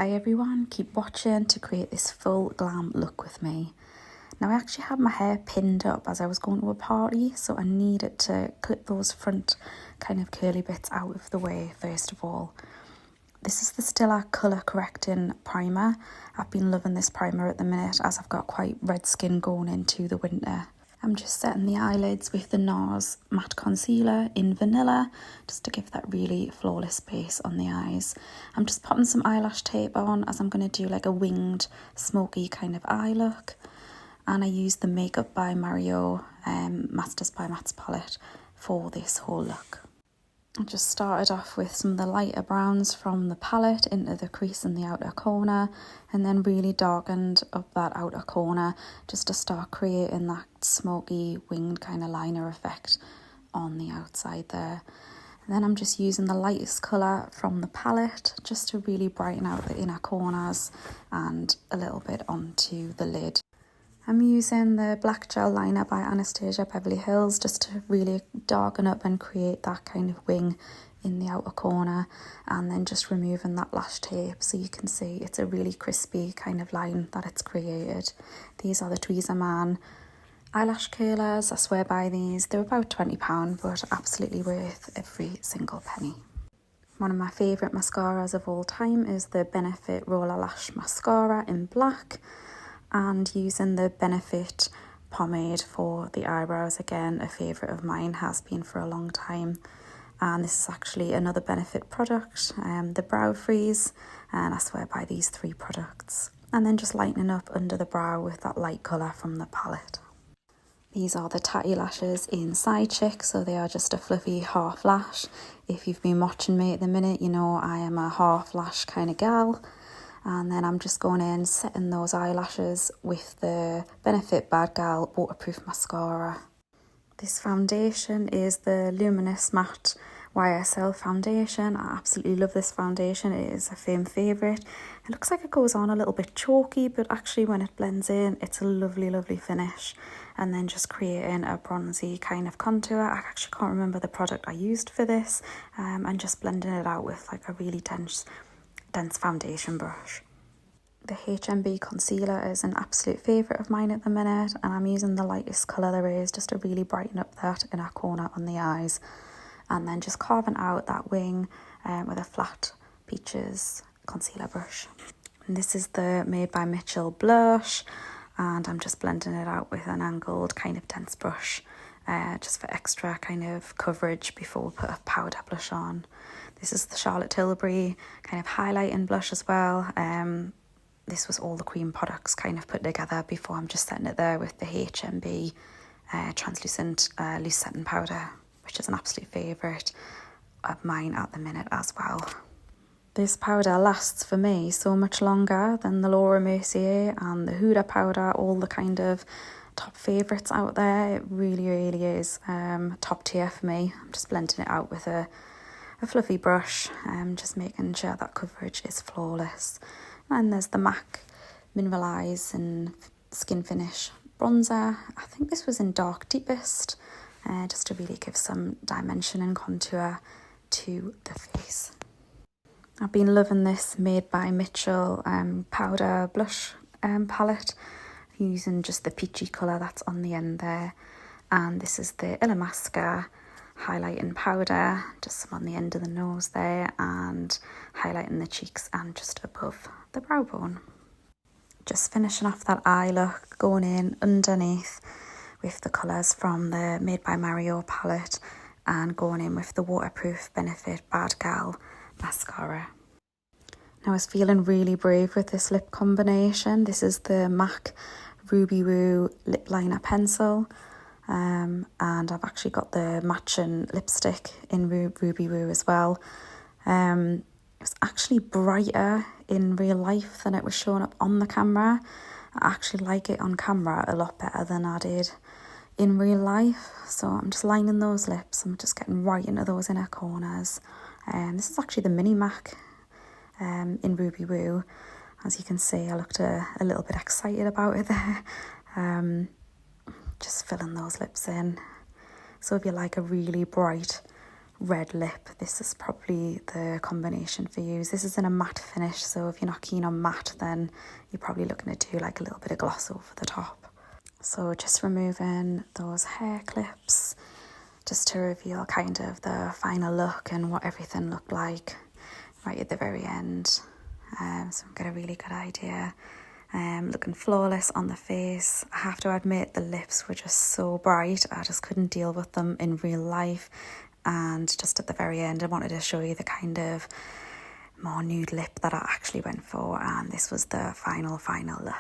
Hi everyone, keep watching to create this full glam look with me. Now I actually had my hair pinned up as I was going to a party, so I needed to clip those front kind of curly bits out of the way first of all. This is the Stila colour correcting primer. I've been loving this primer at the minute as I've got quite red skin going into the winter. I'm just setting the eyelids with the NARS matte concealer in vanilla just to give that really flawless base on the eyes. I'm just popping some eyelash tape on as I'm going to do like a winged smoky kind of eye look. And I use the Makeup by Mario Masters by Mattes palette for this whole look. I just started off with some of the lighter browns from the palette into the crease in the outer corner and then really darkened up that outer corner just to start creating that smoky winged kind of liner effect on the outside there. And then I'm just using the lightest colour from the palette just to really brighten out the inner corners and a little bit onto the lid. I'm using the black gel liner by Anastasia Beverly Hills just to really darken up and create that kind of wing in the outer corner, and then just removing that lash tape so you can see it's a really crispy kind of line that it's created. These are the Tweezerman eyelash curlers. I swear by these. They're about £20 but absolutely worth every single penny. One of my favourite mascaras of all time is the Benefit Roller Lash Mascara in black. And using the Benefit pomade for the eyebrows, again a favourite of mine, has been for a long time. And this is actually another Benefit product, the Brow Freeze, and I swear by these three products. And then just lightening up under the brow with that light colour from the palette. These are the Tatty Lashes in Side Chick, so they are just a fluffy half lash. If you've been watching me at the minute, you know I am a half lash kind of gal. And then I'm just going in, setting those eyelashes with the Benefit Bad Gal Waterproof Mascara. This foundation is the Luminous Matte YSL foundation. I absolutely love this foundation. It is a firm favourite. It looks like it goes on a little bit chalky, but actually when it blends in, it's a lovely, lovely finish. And then just creating a bronzy kind of contour. I actually can't remember the product I used for this. And just blending it out with like a really dense foundation brush. The HMB concealer is an absolute favourite of mine at the minute, and I'm using the lightest colour there is just to really brighten up that inner corner on the eyes, and then just carving out that wing with a flat Peaches concealer brush. And this is the Made by Mitchell blush, and I'm just blending it out with an angled kind of dense brush just for extra kind of coverage before we put a powder blush on. This is the Charlotte Tilbury kind of highlighting blush as well. This was all the cream products kind of put together before I'm just setting it there with the HMB translucent loose setting powder, which is an absolute favourite of mine at the minute as well. This powder lasts for me so much longer than the Laura Mercier and the Huda powder, all the kind of top favourites out there. It really, really is top tier for me. I'm just blending it out with a fluffy brush, just making sure that coverage is flawless. And there's the MAC Mineralize and Skin Finish bronzer. I think this was in Dark Deepest, just to really give some dimension and contour to the face. I've been loving this Made by Mitchell powder blush palette, using just the peachy colour that's on the end there. And this is the Illamasqua highlighting powder, just some on the end of the nose there, and highlighting the cheeks and just above the brow bone. Just finishing off that eye look, going in underneath with the colours from the Made by Mario palette and going in with the waterproof Benefit Bad Gal mascara. Now I was feeling really brave with this lip combination. This is the MAC Ruby Woo lip liner pencil. And I've actually got the matching lipstick in Ruby Woo as well. It's actually brighter in real life than it was showing up on the camera. I actually like it on camera a lot better than I did in real life. So I'm just lining those lips. I'm just getting right into those inner corners. This is actually the Mini MAC in Ruby Woo. As you can see, I looked a little bit excited about it there. Just filling those lips in. So if you like a really bright red lip, this is probably the combination for you. This is in a matte finish, so if you're not keen on matte, then you're probably looking to do like a little bit of gloss over the top. So just removing those hair clips just to reveal kind of the final look and what everything looked like right at the very end. So I've got a really good idea. Looking flawless on the face. I have to admit the lips were just so bright, I just couldn't deal with them in real life, and just at the very end I wanted to show you the kind of more nude lip that I actually went for, and this was the final look.